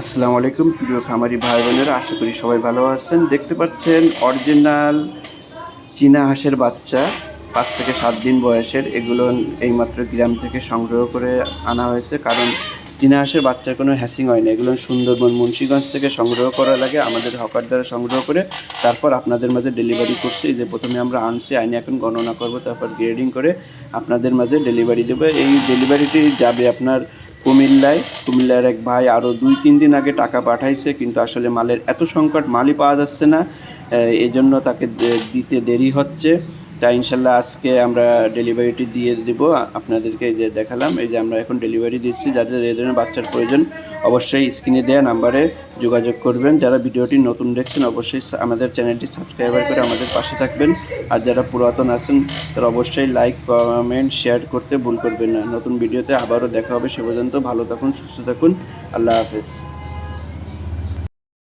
আসসালামু আলাইকুম প্রিয় খামারি ভাই বোনেরা, আশা করি সবাই ভালো আছেন। দেখতে পাচ্ছেন অরিজিনাল চীনা হাঁসের বাচ্চা 5 থেকে 7 দিন বয়সের। এগুলো এইমাত্র গ্রাম থেকে সংগ্রহ করে আনা হয়েছে, কারণ চীনা হাঁসের বাচ্চার কোনো হ্যাসিং হয় না। এগুলো সুন্দরবন মুন্সিগঞ্জ থেকে সংগ্রহ করা লাগে, আমাদের হকার দ্বারা সংগ্রহ করে তারপর আপনাদের মাঝে ডেলিভারি করছি। যে প্রথমে আমরা আনছি, আইনে এখন গণনা করব, তারপর গ্রেডিং করে আপনাদের মাঝে ডেলিভারি দেবো। এই ডেলিভারিটি যাবে আপনার কুমিল্লার এক ভাই আরও 2-3 দিন আগে টাকা পাঠাইছে, কিন্তু আসলে মালের এত সংকট, মালই পাওয়া যাচ্ছে না, এই জন্য তাকে দিতে দেরি হচ্ছে। তাই ইনশাল্লাহ আজকে আমরা ডেলিভারিটি দিয়ে দেবো। আপনাদেরকে যে দেখালাম, এই যে আমরা এখন ডেলিভারি দিচ্ছি। যাদের এই ধরনের বাচ্চার প্রয়োজন অবশ্যই স্ক্রিনে দেওয়া নাম্বারে যোগাযোগ করবেন। যারা ভিডিওটি নতুন দেখছেন অবশ্যই আমাদের চ্যানেলটি সাবস্ক্রাইবার করে আমাদের পাশে থাকবেন। আর যারা পুরাতন আছেন তারা অবশ্যই লাইক, কমেন্ট, শেয়ার করতে ভুল করবেন না। নতুন ভিডিওতে আবারও দেখা হবে। সে পর্যন্ত ভালো থাকুন, সুস্থ থাকুন। আল্লাহ হাফেজ।